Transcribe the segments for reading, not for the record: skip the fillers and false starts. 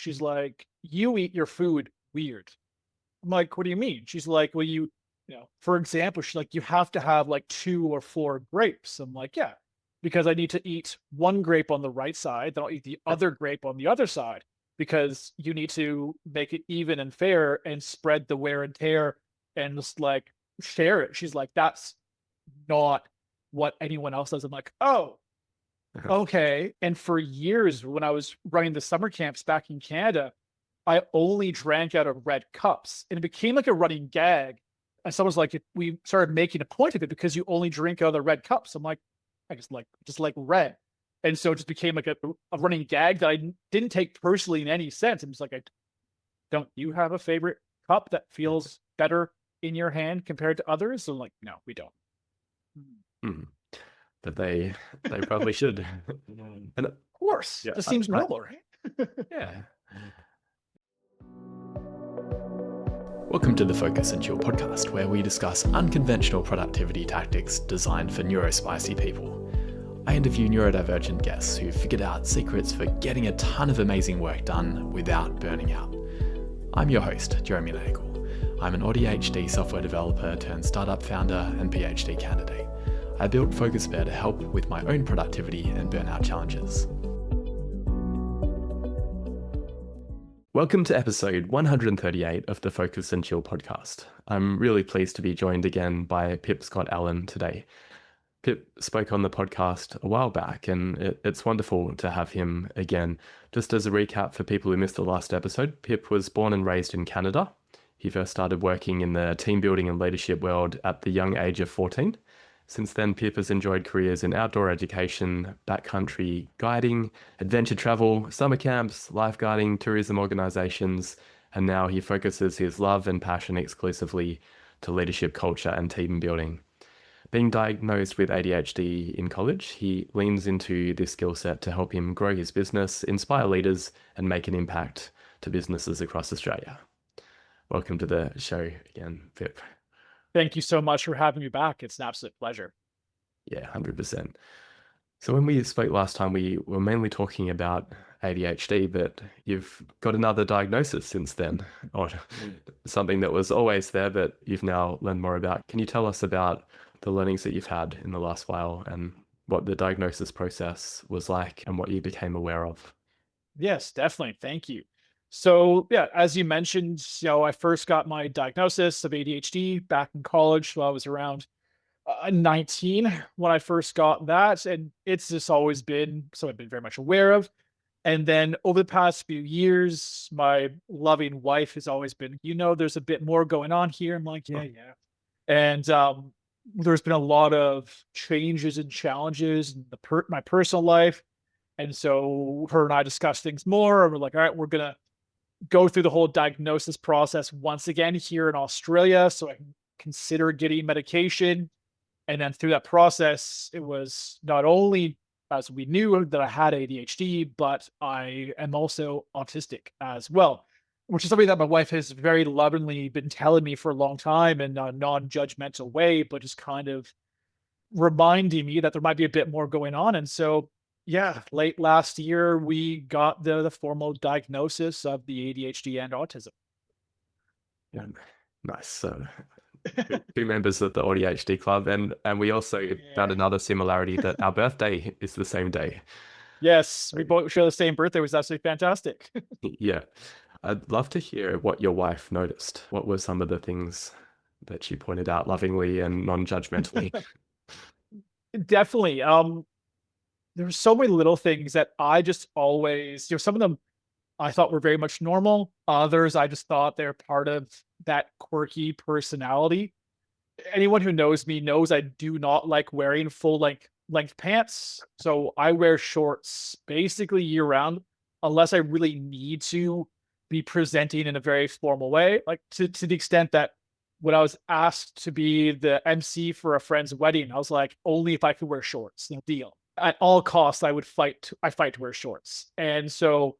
She's like, you eat your food weird. I'm like, what do you mean? She's like, well, for example, she's like, you have to have like 2 or 4 grapes. I'm like, yeah, because I need to eat one grape on the right side, then I'll eat the other grape on the other side because you need to make it even and fair and spread the wear and tear and just like share it. She's like, that's not what anyone else does. I'm like, oh, okay. And for years, when I was running the summer camps back in Canada, I only drank out of red cups, and it became like a running gag. And someone's like, we started making a point of it because you only drink out of the red cups. I'm like, I just like red. And so it just became like a running gag that I didn't take personally in any sense. I'm just like, don't you have a favorite cup that feels better in your hand compared to others? So I'm like, no, we don't. Mhm. But they probably should. And Of course, yeah, just seems normal, right? yeah. Welcome to the Focus and Chill podcast, where we discuss unconventional productivity tactics designed for neurospicy people. I interview neurodivergent guests who've figured out secrets for getting a ton of amazing work done without burning out. I'm your host, Jeremy Nagel. I'm an ADHD software developer turned startup founder and PhD candidate. I built FocusBear to help with my own productivity and burnout challenges. Welcome to episode 138 of the Focus and Chill podcast. I'm really pleased to be joined again by Pip Scott-Allen today. Pip spoke on the podcast a while back, and it's wonderful to have him again. Just as a recap for people who missed the last episode, Pip was born and raised in Canada. He first started working in the team building and leadership world at the young age of 14. Since then, Pip has enjoyed careers in outdoor education, backcountry guiding, adventure travel, summer camps, lifeguarding, tourism organizations, and now he focuses his love and passion exclusively to leadership culture and team building. Being diagnosed with ADHD in college, he leans into this skill set to help him grow his business, inspire leaders, and make an impact to businesses across Australia. Welcome to the show again, Pip. Thank you so much for having me back. It's an absolute pleasure. Yeah, 100%. So when we spoke last time, we were mainly talking about ADHD, but you've got another diagnosis since then, or something that was always there, but you've now learned more about. Can you tell us about the learnings that you've had in the last while and what the diagnosis process was like and what you became aware of? Yes, definitely. Thank you. So, yeah, as you mentioned, I first got my diagnosis of ADHD back in college. So I was around 19 when I first got that. And it's just always been so I've been very much aware of. And then over the past few years, my loving wife has always been, there's a bit more going on here. I'm like, yeah, Oh, yeah. And there's been a lot of changes and challenges in my personal life. And so her and I discussed things more. And we're like, all right, we're going to go through the whole diagnosis process once again here in Australia so I can consider getting medication. And then through that process, it was not only as we knew that I had ADHD, but I am also autistic as well, which is something that my wife has very lovingly been telling me for a long time in a non-judgmental way, but just kind of reminding me that there might be a bit more going on. And so, yeah, late last year, we got the formal diagnosis of the ADHD and autism. yeah, nice. So two members of the ADHD club, and we also found Yeah. another similarity that our birthday is the same day. Yes, So, we both share the same birthday. It was absolutely fantastic. yeah, I'd love to hear what your wife noticed. What were some of the things that she pointed out lovingly and non-judgmentally? Definitely. There were so many little things that I just always, some of them I thought were very much normal. Others I just thought they're part of that quirky personality. Anyone who knows me knows I do not like wearing full length pants. So I wear shorts basically year round, unless I really need to be presenting in a very formal way. Like to the extent that when I was asked to be the MC for a friend's wedding, I was like, only if I could wear shorts, no deal. At all costs, I fight to wear shorts. And so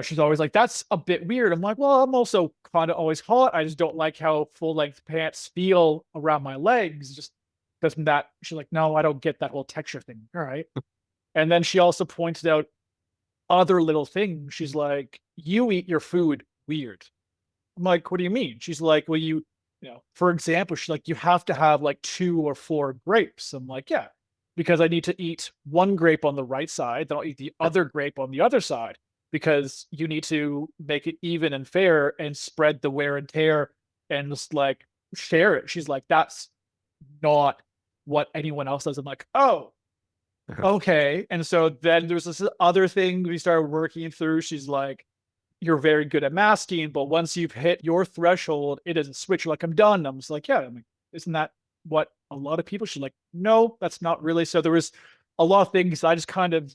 she's always like, that's a bit weird. I'm like, well, I'm also kind of always hot. I just don't like how full length pants feel around my legs. Just doesn't that, she's like, no, I don't get that whole texture thing. All right. And then she also pointed out other little things. She's like, you eat your food weird. I'm like, what do you mean? She's like, well, for example, she's like, you have to have like 2 or 4 grapes. I'm like, yeah, because I need to eat one grape on the right side, then I'll eat the other grape on the other side, because you need to make it even and fair and spread the wear and tear and just like share it. She's like, that's not what anyone else does. I'm like, oh, okay. And so then there's this other thing we started working through. She's like, you're very good at masking, but once you've hit your threshold, it doesn't switch. You're like, I'm done. I'm just like, yeah. I'm like, isn't that what a lot of people should like? No, that's not really. So there was a lot of things I just kind of,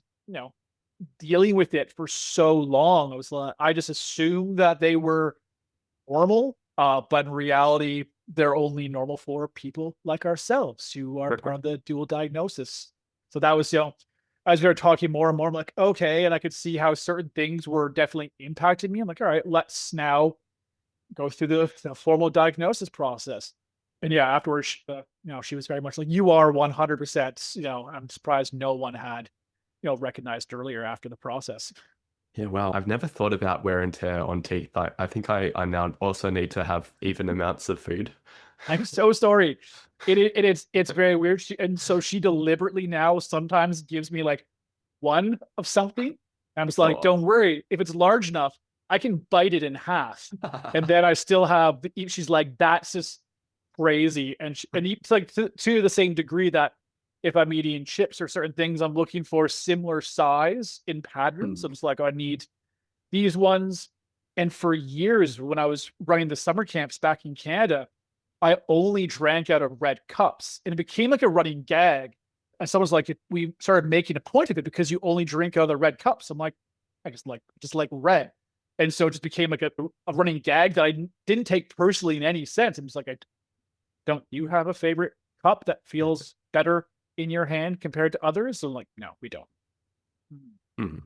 dealing with it for so long. I was like, I just assumed that they were normal. But in reality, they're only normal for people like ourselves who are part of the dual diagnosis. So that was, as we were talking more and more, I'm like, okay. And I could see how certain things were definitely impacting me. I'm like, all right, let's go through the formal diagnosis process. And yeah, afterwards, she was very much like, you are 100%, I'm surprised no one had, recognized earlier after the process. Yeah, wow. I've never thought about wear and tear on teeth. I think I now also need to have even amounts of food. I'm so sorry. It's very weird. And so she deliberately now sometimes gives me like one of something. I'm just like, Oh. don't worry. If it's large enough, I can bite it in half. And then I still have, she's like, that's just crazy. And it's like to the same degree that if I'm eating chips or certain things, I'm looking for similar size in patterns. I'm just like, I need these ones. And for years, when I was running the summer camps back in Canada, I only drank out of red cups, and it became like a running gag. And someone's like, we started making a point of it because you only drink out of the red cups. I'm like, I just like red. And so it just became like a running gag that I didn't take personally in any sense. I'm just like, don't you have a favorite cup that feels better in your hand compared to others? So I'm like, no, we don't. Mm.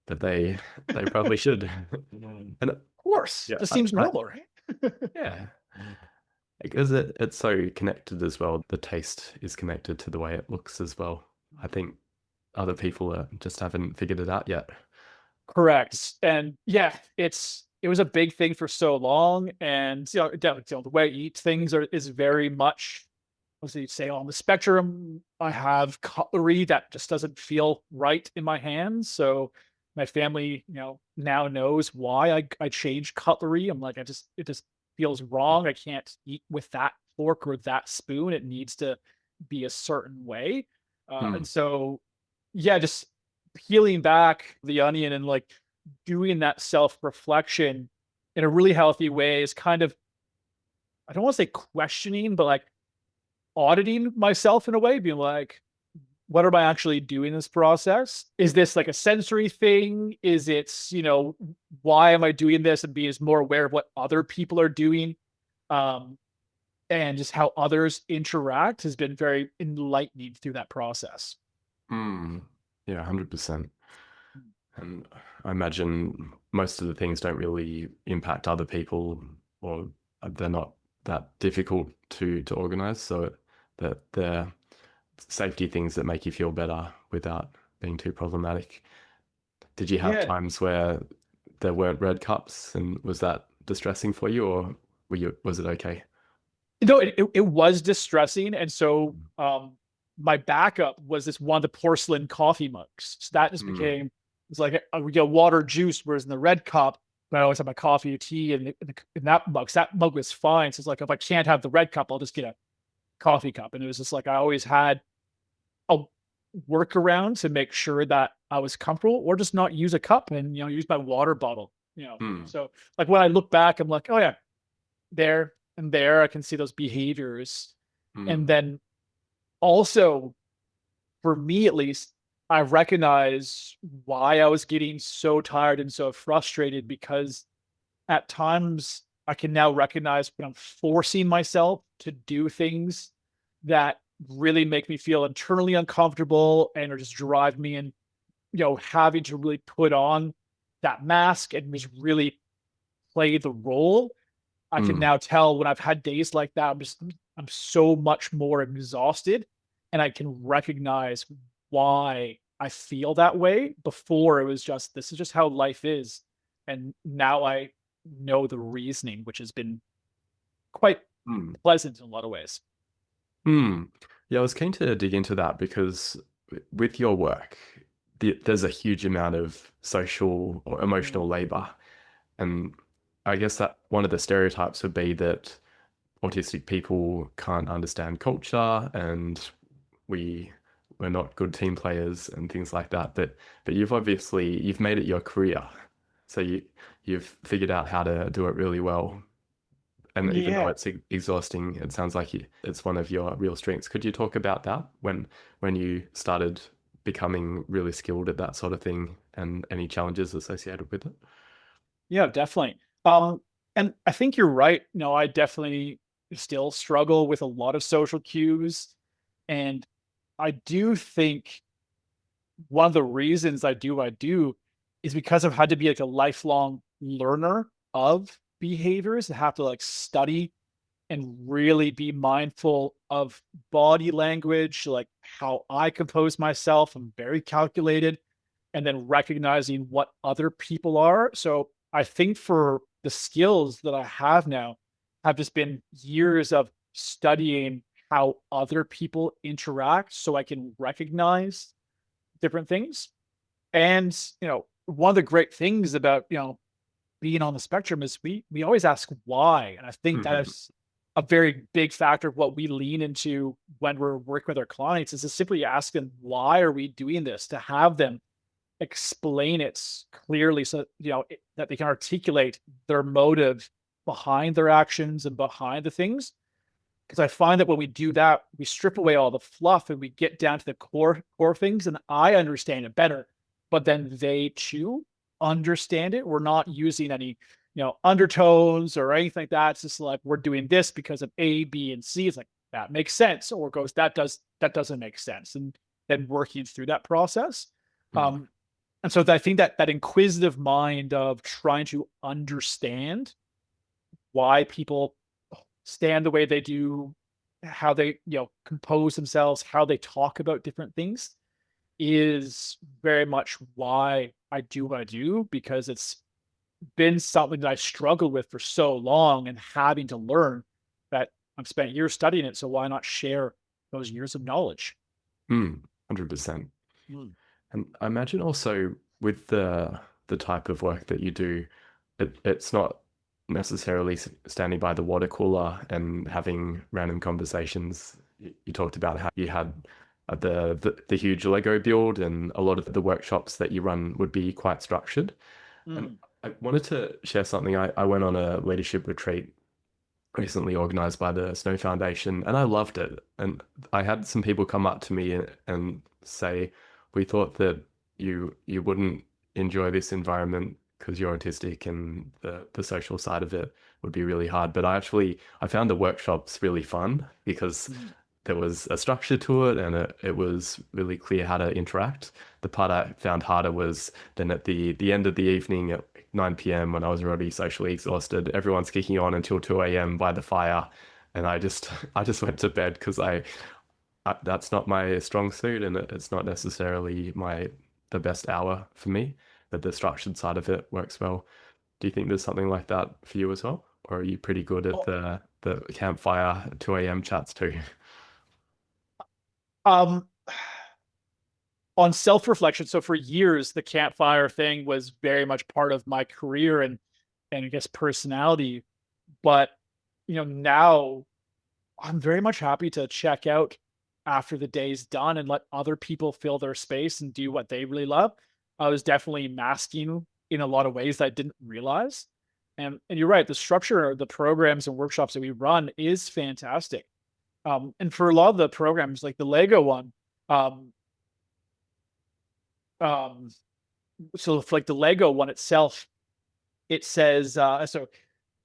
But they probably should. And Of course, yeah, this seems normal, right? yeah. Because it's so connected as well. The taste is connected to the way it looks as well. I think other people just haven't figured it out yet. Correct. And yeah, it was a big thing for so long. And the way I eat things is very much, let's say, on the spectrum. I have cutlery that just doesn't feel right in my hands. So my family, now knows why I changed cutlery. I'm like, it just feels wrong. I can't eat with that fork or that spoon. It needs to be a certain way. And Mm. so, yeah, just peeling back the onion and like doing that self reflection in a really healthy way is kind of, I don't want to say questioning, but like auditing myself in a way, being like, what am I actually doing in this process? Is this like a sensory thing? Is it, why am I doing this? And being more aware of what other people are doing. Um, and just how others interact has been very enlightening through that process. Mm. Yeah, 100%. And I imagine most of the things don't really impact other people, or they're not that difficult to organize. So that they're safety things that make you feel better without being too problematic. Did you have Yeah. times where there weren't red cups, and was that distressing for you, or was it okay? It was distressing. And so my backup was this one of the porcelain coffee mugs. So that just Mm. became, it's like we get water juice, whereas in the red cup, I always have my coffee or tea in that mug. So that mug was fine. So it's like, if I can't have the red cup, I'll just get a coffee cup. And it was just like, I always had a workaround to make sure that I was comfortable, or just not use a cup and, use my water bottle. Mm. So like when I look back, I'm like, oh yeah, there and there, I can see those behaviors. Mm. And then also, for me at least, I recognize why I was getting so tired and so frustrated, because at times I can now recognize when I'm forcing myself to do things that really make me feel internally uncomfortable and or just drive me in, having to really put on that mask and just really play the role. I can Mm. now tell when I've had days like that, I'm so much more exhausted, and I can recognize why I feel that way. Before, it was just, this is just how life is. And now I know the reasoning, which has been quite Hmm. pleasant in a lot of ways. Hmm. Yeah, I was keen to dig into that because with your work, there's a huge amount of social or emotional Mm. labor. And I guess that one of the stereotypes would be that autistic people can't understand culture and we we're not good team players and things like that. But you've made it your career. So you've figured out how to do it really well. And even though Yeah. it's exhausting, it sounds like it's one of your real strengths. Could you talk about that when you started becoming really skilled at that sort of thing and any challenges associated with it? Yeah, definitely. And I think you're right. I definitely still struggle with a lot of social cues. And I do think one of the reasons I do is because I've had to be like a lifelong learner of behaviors and have to like study and really be mindful of body language, like how I compose myself. I'm very calculated, and then recognizing what other people are. So I think for the skills that I have now have just been years of studying how other people interact so I can recognize different things. And, one of the great things about, being on the spectrum is we always ask why. And I think that Mhm. is a very big factor of what we lean into when we're working with our clients is to simply ask them, why are we doing this? To have them explain it clearly so, that they can articulate their motive behind their actions and behind the things. Because I find that when we do that, we strip away all the fluff and we get down to the core things, and I understand it better. But then they too understand it. We're not using any, undertones or anything like that. It's just like we're doing this because of A, B, and C. It's like that makes sense, or it goes that doesn't make sense, and then working through that process. Mm. Um, and so I think that inquisitive mind of trying to understand why people stand the way they do, how they, compose themselves, how they talk about different things is very much why I do what I do, because it's been something that I struggled with for so long and having to learn that I've spent years studying it. So why not share those years of knowledge? 100%. Mm. And I imagine also with the type of work that you do, it's not necessarily standing by the water cooler and having random conversations. You talked about how you had the huge Lego build, and a lot of the workshops that you run would be quite structured. And Mm. I wanted to share something. I went on a leadership retreat recently organized by the Snow Foundation, and I loved it. And I had some people come up to me and say, "We thought that you wouldn't enjoy this environment because you're autistic, and the social side of it would be really hard." But I found the workshops really fun because Mm. there was a structure to it, and it was really clear how to interact. The part I found harder was then at the end of the evening at 9 p.m. when I was already socially exhausted, everyone's kicking on until 2 a.m. by the fire, and I just went to bed because that's not my strong suit, and it's not necessarily the best hour for me. But the structured side of it works well. Do you think there's something like that for you as well, or are you pretty good at Oh, the campfire 2 a.m. chats too? Um, on self-reflection, so for years, the campfire thing was very much part of my career and I guess personality. But now I'm very much happy to check out after the day's done and let other people fill their space and do what they really love. I was definitely masking in a lot of ways that I didn't realize. And you're right, the structure of the programs and workshops that we run is fantastic. And for a lot of the programs, like the Lego one, um, um, so for like the Lego one itself, it says so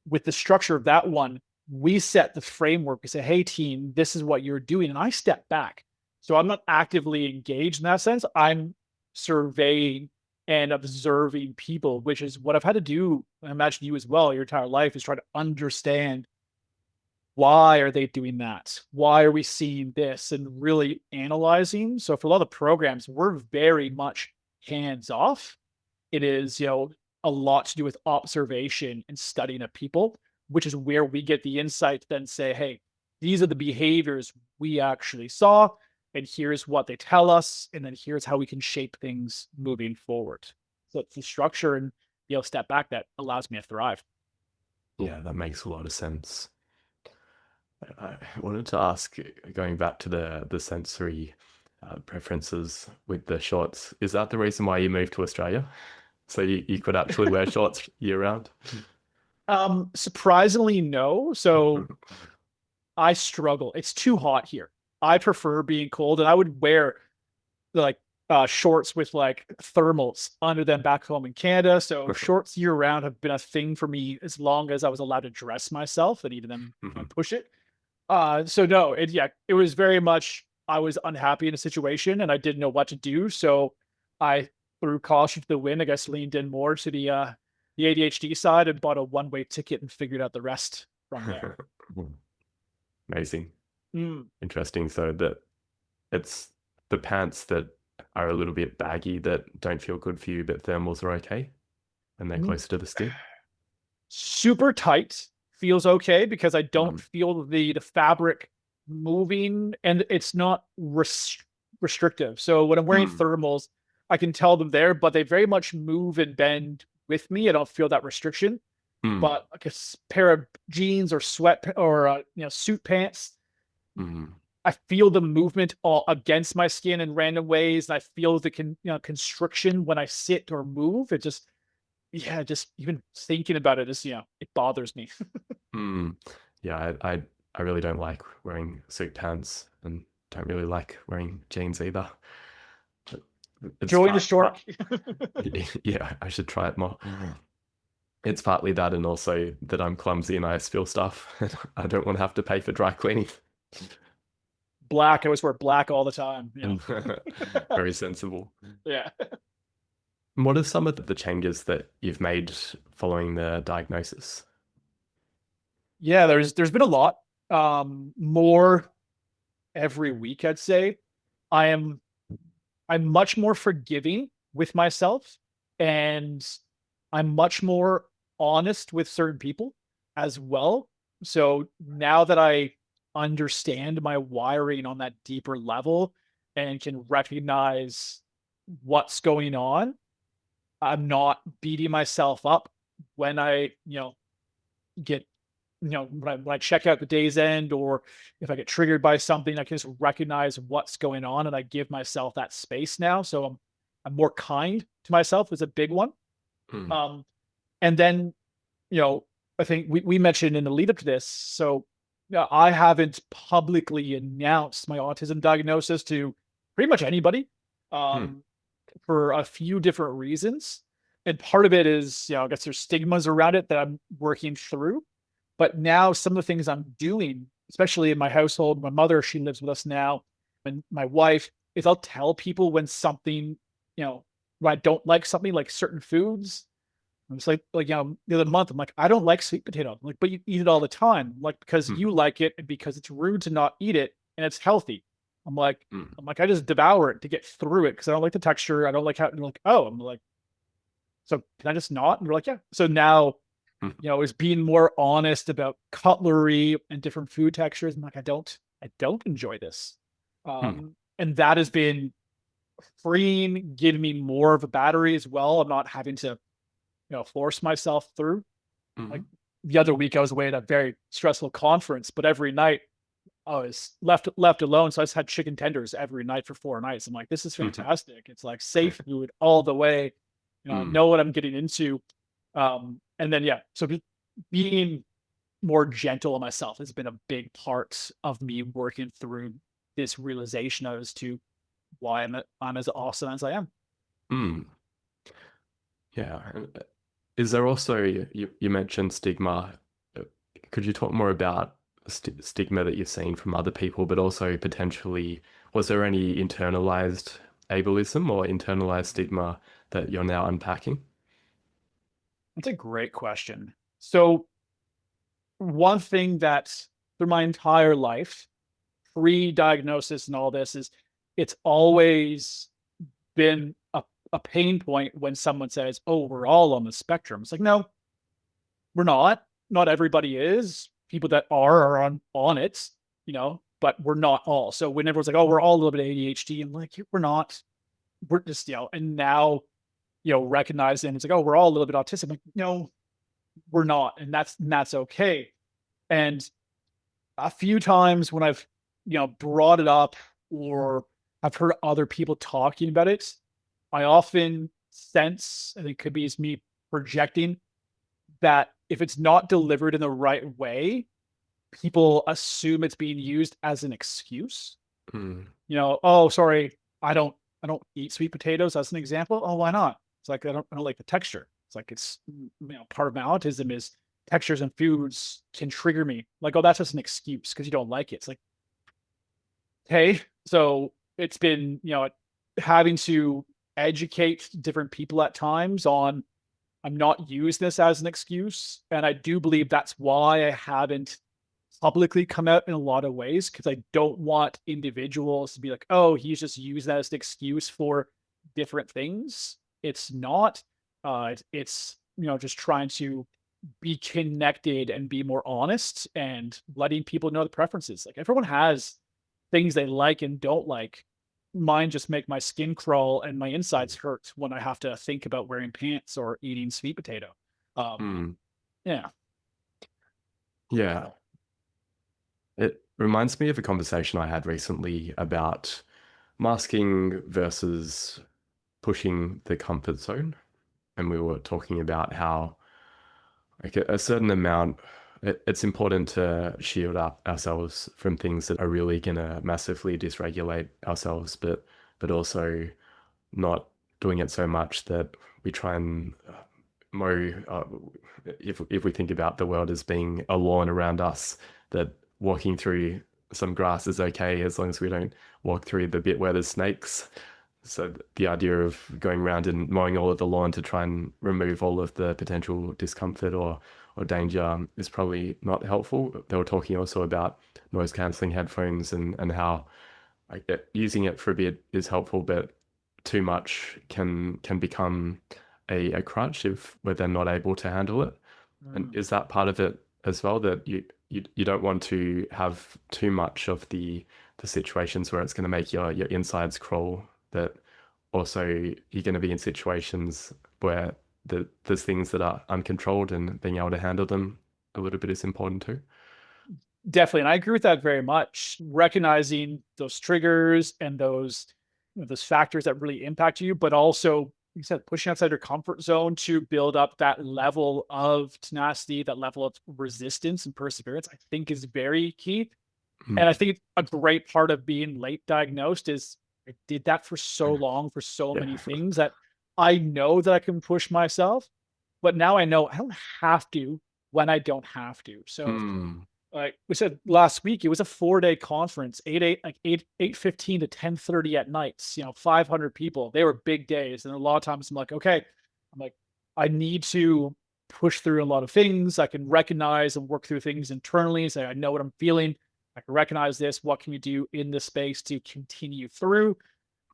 with the structure of that one, we set the framework. We say, hey, team, this is what you're doing. And I step back. So I'm not actively engaged in that sense. I'm surveying and observing people, which is what I've had to do. I imagine you as well, your entire life is try to understand why are they doing that? Why are we seeing this? And really analyzing. So for a lot of programs, we're very much hands off. It is, a lot to do with observation and studying of people, which is where we get the insight to then say, hey, these are the behaviors we actually saw, and here's what they tell us, and then here's how we can shape things moving forward. So it's the structure and step back that allows me to thrive. Yeah, that makes a lot of sense. I wanted to ask, going back to the sensory preferences with the shorts, is that the reason why you moved to Australia? So you could actually wear shorts year round? Surprisingly, no. So I struggle. It's too hot here. I prefer being cold, and I would wear like shorts with like thermals under them back home in Canada. So shorts year round have been a thing for me as long as I was allowed to dress myself and even then push it. So no, it was very much I was unhappy in a situation and I didn't know what to do. So I threw caution to the wind, I guess leaned in more to the ADHD side and bought a one-way ticket and figured out the rest from there. Amazing. Mm. Interesting. So that it's the pants that are a little bit baggy that don't feel good for you, but thermals are okay and they're closer to the skin. Super tight feels okay because I don't feel the fabric moving and it's not restrictive. So when I'm wearing thermals, I can tell them there, but they very much move and bend with me. I don't feel that restriction. But like a pair of jeans or sweat or suit pants, I feel the movement all against my skin in random ways, and I feel the constriction when I sit or move. It just just even thinking about it is it bothers me. Yeah, I really don't like wearing suit pants and don't really like wearing jeans either. Join the short. Yeah, I should try it more. It's partly that and also that I'm clumsy and I spill stuff. I don't want to have to pay for dry cleaning. Black. I always wear black all the time. Very sensible. Yeah. What are some of the changes that you've made following the diagnosis? Yeah, there's been a lot. More every week, I'd say. I'm much more forgiving with myself, and I'm much more honest with certain people as well. So now that I understand my wiring on that deeper level and can recognize what's going on, I'm not beating myself up when I, get, when I check out the day's end or if I get triggered by something, I can just recognize what's going on and I give myself that space now. So I'm more kind to myself is a big one. Um, and then, I think we mentioned in the lead up to this. So I haven't publicly announced my autism diagnosis to pretty much anybody for a few different reasons. And part of it is, I guess there's stigmas around it that I'm working through. But now some of the things I'm doing, especially in my household, my mother, she lives with us now, and my wife, is I'll tell people when something, when I don't like something like certain foods. I'm just like, the other month, I'm like, I don't like sweet potato. I'm like, but you eat it all the time. I'm like, because you like it and because it's rude to not eat it and it's healthy. I'm like, I just devour it to get through it because I don't like the texture. I don't like how, and like, oh, I'm like, so can I just not? And they're like, yeah. So now, is being more honest about cutlery and different food textures. I'm like, I don't enjoy this. And that has been freeing, giving me more of a battery as well. I'm not having to, force myself through. Like the other week, I was away at a very stressful conference, but every night I was left alone. So I just had chicken tenders every night for 4 nights. I'm like, this is fantastic. It's like safe food all the way. I know what I'm getting into. And then, so being more gentle on myself has been a big part of me working through this realization as to why I'm as awesome as I am. Yeah. Is there also, you mentioned stigma. Could you talk more about stigma that you've seen from other people, but also potentially, was there any internalized ableism or internalized stigma that you're now unpacking? That's a great question. So one thing that through my entire life, pre-diagnosis and all this, is it's always been a pain point when someone says, "Oh, we're all on the spectrum." It's like, no, we're not. Not everybody is. People that are on it, but we're not all. So when everyone's like, "Oh, we're all a little bit ADHD," I'm like, we're not. We're just, and now, recognizing it's like, "Oh, we're all a little bit autistic." I'm like, no, we're not. And that's okay. And a few times when I've, brought it up or I've heard other people talking about it, I often sense, and it could be as me projecting, that if it's not delivered in the right way, people assume it's being used as an excuse. Mm. Oh, sorry, I don't eat sweet potatoes as an example. Oh, why not? It's like I don't like the texture. It's like part of my autism is textures and foods can trigger me. Like, oh, that's just an excuse because you don't like it. It's like, hey, so it's been, having to educate different people at times on I'm not using this as an excuse. And I do believe that's why I haven't publicly come out in a lot of ways, because I don't want individuals to be like, oh, he's just using that as an excuse for different things. It's not. It's just trying to be connected and be more honest and letting people know the preferences. Like, everyone has things they like and don't like. Mine just make my skin crawl and my insides hurt when I have to think about wearing pants or eating sweet potato. Mm. Yeah. Yeah. It reminds me of a conversation I had recently about masking versus pushing the comfort zone. And we were talking about how, like, a certain amount, it's important to shield up ourselves from things that are really going to massively dysregulate ourselves, but also not doing it so much that we try and mow. If we think about the world as being a lawn around us, that walking through some grass is okay as long as we don't walk through the bit where there's snakes. So the idea of going around and mowing all of the lawn to try and remove all of the potential discomfort or danger is probably not helpful. They were talking also about noise cancelling headphones and how, like, using it for a bit is helpful, but too much can become a crutch if we're then not able to handle it. And Mm. is that part of it as well, that you don't want to have too much of the situations where it's going to make your insides crawl, that also you're going to be in situations where there's things that are uncontrolled, and being able to handle them a little bit is important too. Definitely, and I agree with that very much. Recognizing those triggers and those factors that really impact you, but also, like you said, pushing outside your comfort zone to build up that level of tenacity, that level of resistance and perseverance, I think is very key. And I Mm. think a great part of being late diagnosed is I did that for so long, for so Yeah. many things, that I know that I can push myself, but now I know I don't have to when I don't have to. So, Mm. like we said last week, it was a 4-day conference, 8:15 to 10:30 at nights, 500 people. They were big days. And a lot of times I'm like, okay, I'm like, I need to push through a lot of things. I can recognize and work through things internally. Say, I know what I'm feeling. I can recognize this. What can we do in this space to continue through?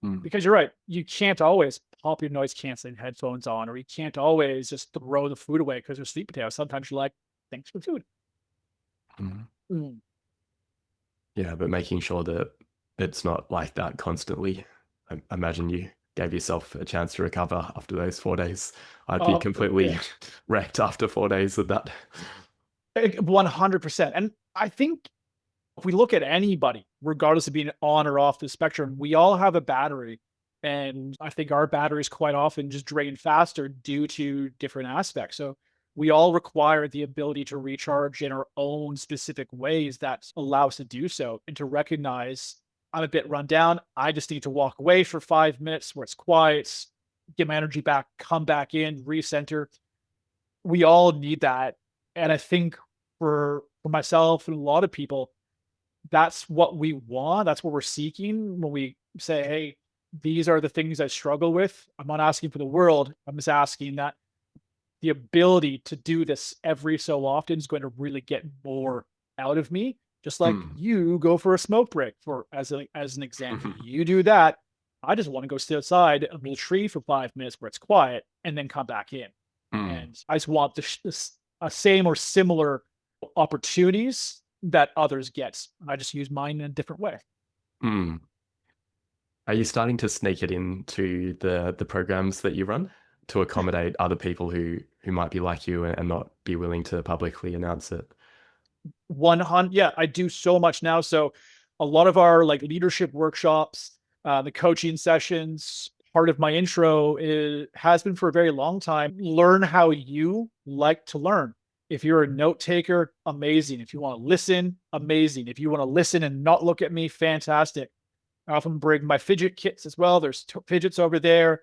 Mm. Because you're right. You can't always pop your noise canceling headphones on, or you can't always just throw the food away because there's sweet potatoes. Sometimes you're like, thanks for food. Mm. Mm. Yeah, but making sure that it's not like that constantly. I imagine you gave yourself a chance to recover after those 4 days. I'd be completely Yeah. wrecked after 4 days of that. 100%. And I think if we look at anybody, regardless of being on or off the spectrum, we all have a battery. And I think our batteries quite often just drain faster due to different aspects. So we all require the ability to recharge in our own specific ways that allow us to do so, and to recognize I'm a bit run down. I just need to walk away for 5 minutes where it's quiet, get my energy back, come back in, recenter. We all need that. And I think for myself and a lot of people, that's what we want. That's what we're seeking when we say, hey, these are the things I struggle with. I'm not asking for the world. I'm just asking that the ability to do this every so often is going to really get more out of me. Just like Mm. you go for a smoke break, as an example. You do that. I just want to go sit outside under the tree for 5 minutes where it's quiet and then come back in. Mm. And I just want the same or similar opportunities that others get. I just use mine in a different way. Mm. Are you starting to sneak it into the programs that you run to accommodate other people who might be like you and not be willing to publicly announce it? 100, yeah, I do so much now. So a lot of our like leadership workshops, the coaching sessions, part of my intro has been for a very long time. Learn how you like to learn. If you're a note taker, amazing. If you want to listen, amazing. If you want to listen and not look at me, fantastic. I often bring my fidget kits as well. There's fidgets over there.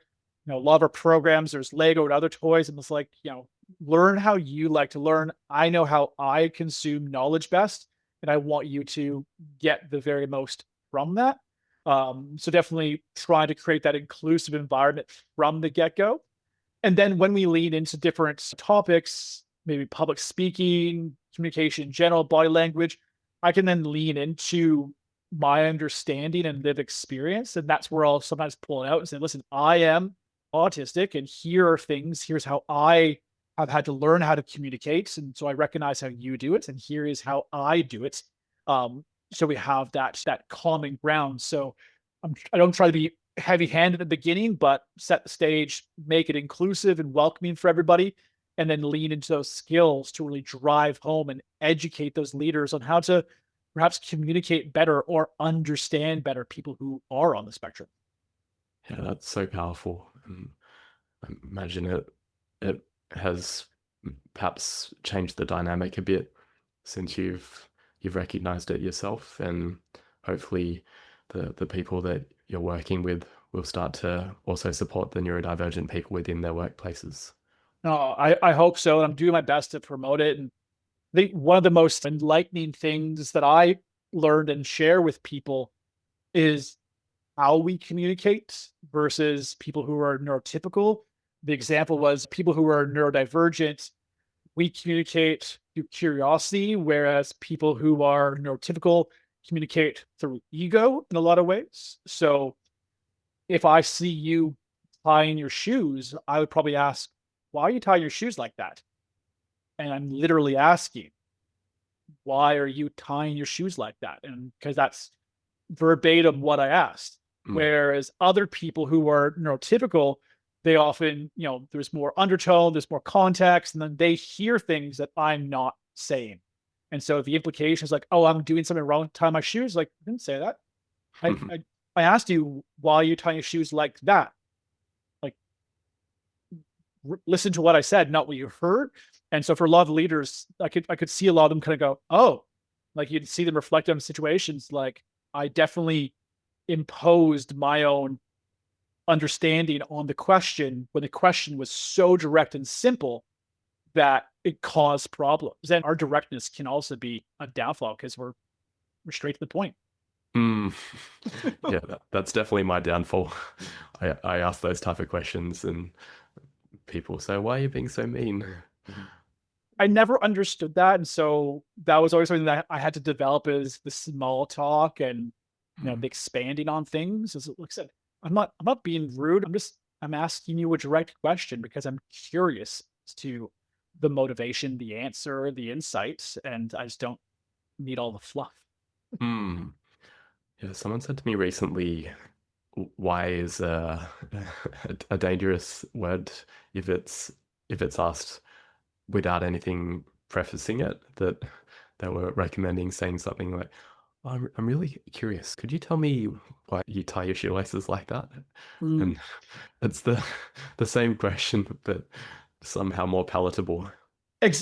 A lot of our programs, there's Lego and other toys. And it's like, learn how you like to learn. I know how I consume knowledge best, and I want you to get the very most from that. So definitely trying to create that inclusive environment from the get-go. And then when we lean into different topics, maybe public speaking, communication in general, body language, I can then lean into my understanding and live experience. And that's where I'll sometimes pull it out and say, listen, I am autistic, and here are things, here's how I have had to learn how to communicate. And so I recognize how you do it, and here is how I do it. So we have that common ground. So I don't try to be heavy-handed at the beginning, but set the stage, make it inclusive and welcoming for everybody, and then lean into those skills to really drive home and educate those leaders on how to perhaps communicate better or understand better people who are on the spectrum. Yeah, that's so powerful. I imagine it has perhaps changed the dynamic a bit since you've recognized it yourself, and hopefully the people that you're working with will start to also support the neurodivergent people within their workplaces. No, I hope so. And I'm doing my best to promote it. And I think one of the most enlightening things that I learned and share with people is how we communicate versus people who are neurotypical. The example was people who are neurodivergent, we communicate through curiosity, whereas people who are neurotypical communicate through ego in a lot of ways. So if I see you tying your shoes, I would probably ask, why are you tying your shoes like that? And I'm literally asking, why are you tying your shoes like that? And because that's verbatim what I asked. Mm. Whereas other people who are neurotypical, they often, there's more undertone, there's more context, and then they hear things that I'm not saying. And so the implication is like, oh, I'm doing something wrong, tie my shoes. Like, I didn't say that. I, I, I asked you, why are you tying your shoes like that? Like, listen to what I said, not what you heard. And so for a lot of leaders, I could see a lot of them kind of go, oh, like you'd see them reflect on situations like, I definitely imposed my own understanding on the question when the question was so direct and simple that it caused problems. And our directness can also be a downfall because we're straight to the point. Mm. Yeah, that's definitely my downfall. I ask those type of questions and people say, why are you being so mean? I never understood that. And so that was always something that I had to develop is the small talk and the expanding on things. As like I said, I'm not being rude. I'm asking you a direct question because I'm curious as to the motivation, the answer, the insights, and I just don't need all the fluff. Mm. Yeah, someone said to me recently, why is a dangerous word if it's asked without anything prefacing it, that they were recommending saying something like, "Oh, I'm really curious. Could you tell me why you tie your shoelaces like that?" Mm. And it's the same question, but somehow more palatable.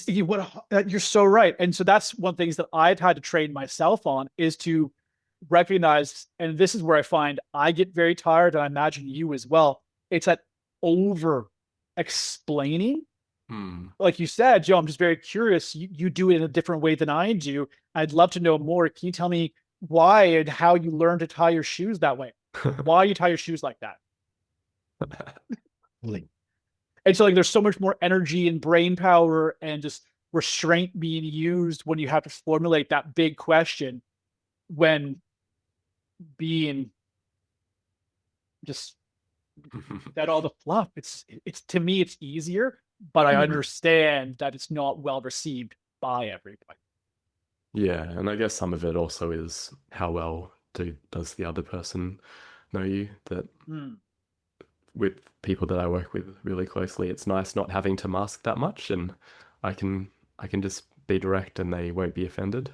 You're so right. And so that's one of the things that I've had to train myself on is to recognize, and this is where I find I get very tired, and I imagine you as well. It's that over explaining. Hmm. Like you said, Joe, I'm just very curious. You do it in a different way than I do. I'd love to know more. Can you tell me why and how you learned to tie your shoes that way? Why you tie your shoes like that? Like, and so like there's so much more energy and brain power and just restraint being used when you have to formulate that big question when being just that all the fluff. It's to me, it's easier, but I Mm. understand that it's not well received by everybody. Yeah, and I guess some of it also is how well does the other person know you. That Mm, with people that I work with really closely, it's nice not having to mask that much, and I can I can just be direct and they won't be offended.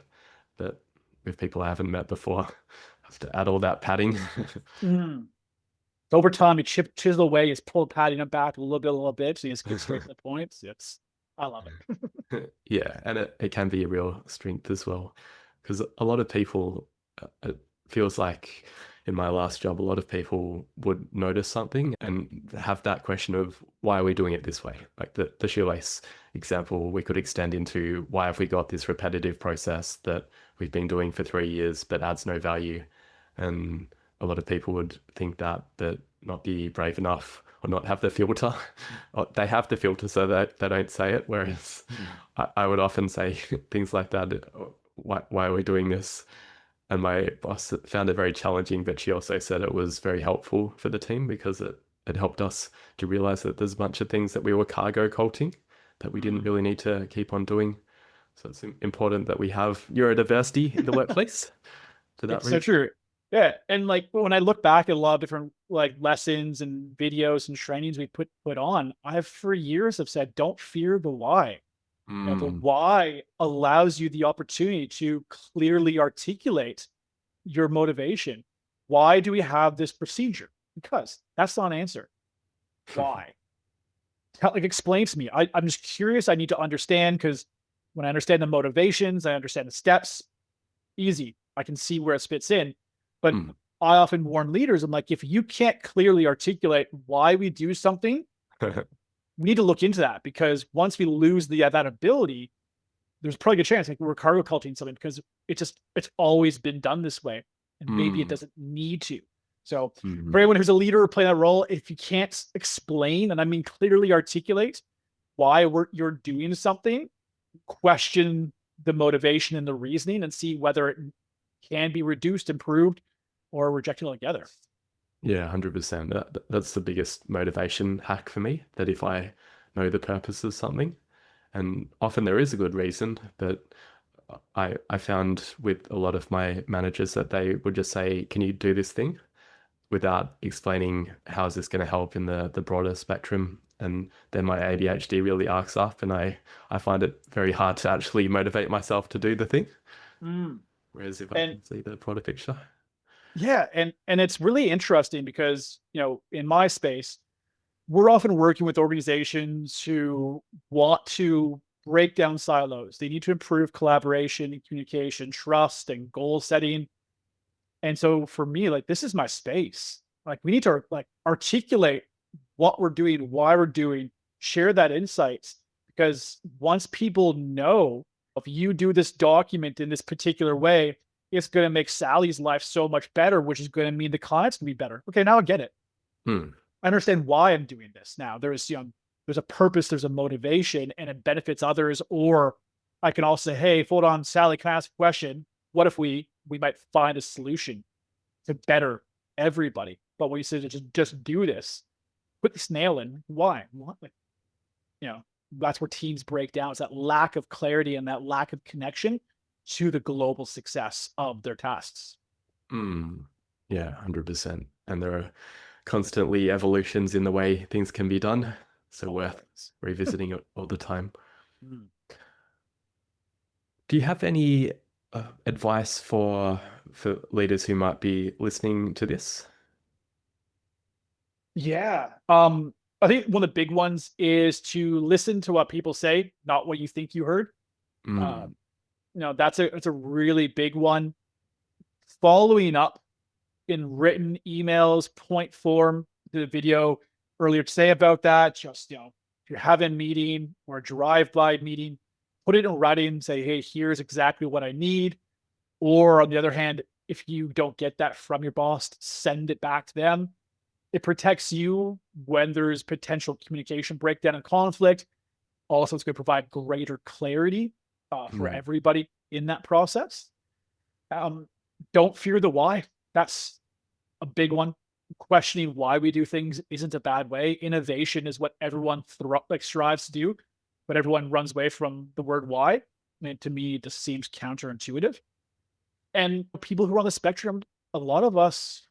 But with people I haven't met before, I have to add all that padding. mm. Over time, you chisel away, you pull padding it back a little bit, so you just get straight to the point. I love it. Yeah, and it can be a real strength as well, because a lot of people, it feels like in my last job, a lot of people would notice something and have that question of why are we doing it this way? Like the shoelace example, we could extend into why have we got this repetitive process that we've been doing for 3 years but adds no value? And a lot of people would think that, but not be brave enough or not have the filter. Or they have the filter so that they don't say it, whereas I would often say things like that. Why are we doing this? And my boss found it very challenging, but she also said it was very helpful for the team because it helped us to realize that there's a bunch of things that we were cargo culting that we didn't Mm. really need to keep on doing. So it's important that we have neurodiversity in the workplace for that It's so reason. true. Yeah, and like when I look back at a lot of different like lessons and videos and trainings we put on, I've for years have said, don't fear the why. You know, the Mm. why allows you the opportunity to clearly articulate your motivation. Why do we have this procedure? Because that's not an answer. Why? Like explain to me. I'm just curious. I need to understand because when I understand the motivations, I understand the steps. Easy. I can see where it fits in. But Mm. I often warn leaders, I'm like, if you can't clearly articulate why we do something, we need to look into that because once we lose that ability, there's probably a good chance like we're cargo culting something because it's always been done this way. And maybe it Mm. doesn't need to. So for Mm. anyone who's a leader or playing that role, if you can't explain, and I mean clearly articulate why you're doing something, question the motivation and the reasoning and see whether it can be reduced, improved, or rejected altogether. Yeah, 100%. That's the biggest motivation hack for me, that if I know the purpose of something, and often there is a good reason, but I found with a lot of my managers that they would just say, "Can you do this thing?" without explaining how is this going to help in the broader spectrum. And then my ADHD really arcs up, and I find it very hard to actually motivate myself to do the thing. Mm. Whereas if I And can see the broader picture. yeah, and it's really interesting because in my space, we're often working with organizations who want to break down silos. They need to improve collaboration and communication, trust and goal setting. And so for me, like this is my space. Like we need to like articulate what we're doing, why we're doing, share that insights. Because once people know if you do this document in this particular way, it's going to make Sally's life so much better, which is going to mean the client's going to be better. Okay, now I get it. Hmm. I understand why I'm doing this now. There's a purpose, there's a motivation, and it benefits others. Or I can also say, hey, hold on, Sally, can I ask a question? What if we might find a solution to better everybody? But when you say to just do this, put the snail in. Why? What? Like, you know, that's where teams break down. It's that lack of clarity and that lack of connection to the global success of their tasks. Mm. Yeah, 100%. And there are constantly evolutions in the way things can be done. So worth Always. revisiting it all the time. Mm. Do you have any advice for leaders who might be listening to this? Yeah. I think one of the big ones is to listen to what people say, not what you think you heard. Mm. That's a really big one. Following up in written emails, point form, the video earlier today about that. Just if you're having a meeting or a drive-by meeting, put it in writing. Say, hey, here's exactly what I need. Or on the other hand, if you don't get that from your boss, send it back to them. It protects you when there's potential communication breakdown and conflict. Also, it's going to provide greater clarity for Right. everybody in that process. Don't fear the why. That's a big one. Questioning why we do things isn't a bad way. Innovation is what everyone strives to do, but everyone runs away from the word why. And to me, it just seems counterintuitive. And people who are on the spectrum, a lot of us,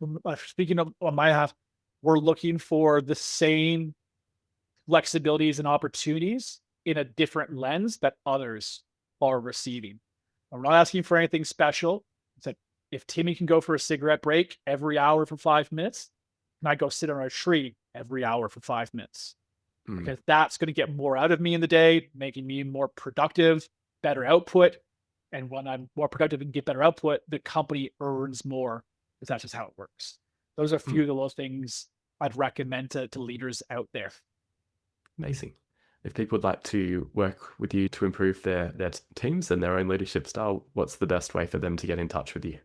speaking of on my behalf, we're looking for the same flexibilities and opportunities in a different lens that others are receiving. I'm not asking for anything special. It's like if Timmy can go for a cigarette break every hour for 5 minutes, and I go sit on a tree every hour for 5 minutes, Mm. because that's going to get more out of me in the day, making me more productive, better output. And when I'm more productive and get better output, the company earns more, because that's just how it works. Those are a few of those things I'd recommend to leaders out there. Amazing. If people would like to work with you to improve their teams and their own leadership style, what's the best way for them to get in touch with you?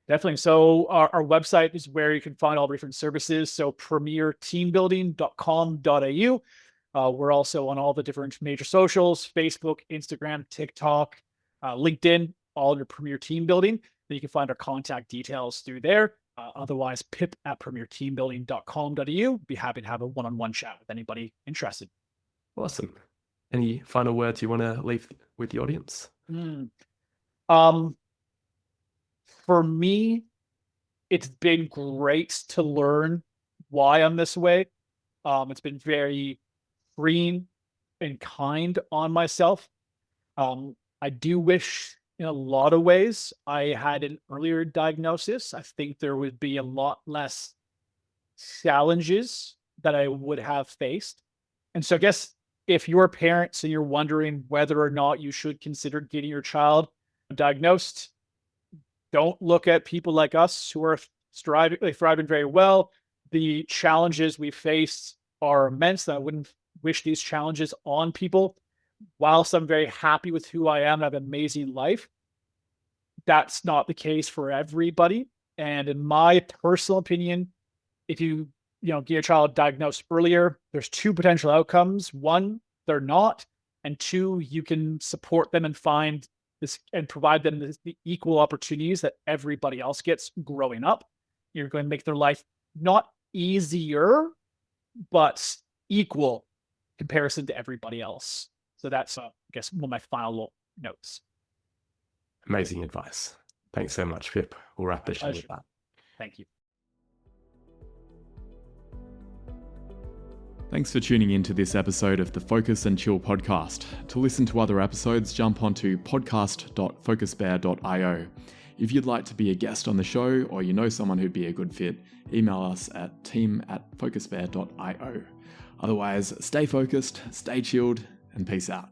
Definitely. So our website is where you can find all the different services. So premierteambuilding.com.au. We're also on all the different major socials: Facebook, Instagram, TikTok, LinkedIn, all under Premier Team Building. Then you can find our contact details through there. Otherwise, pip@premierteambuilding.com.au. Be happy to have a one-on-one chat with anybody interested. Awesome. Any final words you want to leave with the audience? Um, for me, it's been great to learn why I'm this way. It's been very freeing and kind on myself. I do wish in a lot of ways I had an earlier diagnosis. I think there would be a lot less challenges that I would have faced. And so I guess if you're parents and you're wondering whether or not you should consider getting your child diagnosed, don't look at people like us who are thriving very well. The challenges we face are immense. I wouldn't wish these challenges on people. Whilst I'm very happy with who I am and I have an amazing life, that's not the case for everybody. And in my personal opinion, if you get your child diagnosed earlier, there's two potential outcomes. One, they're not, and two, you can support them and find this and provide them the equal opportunities that everybody else gets growing up. You're going to make their life not easier, but equal comparison to everybody else. So that's, I guess, one of my final notes. Amazing advice. Thanks so much, Pip. We'll wrap the show with that. Thank you. Thanks for tuning in to this episode of the Focus and Chill podcast. To listen to other episodes, jump onto podcast.focusbear.io. If you'd like to be a guest on the show or you know someone who'd be a good fit, email us at team@focusbear.io. Otherwise, stay focused, stay chilled, and peace out.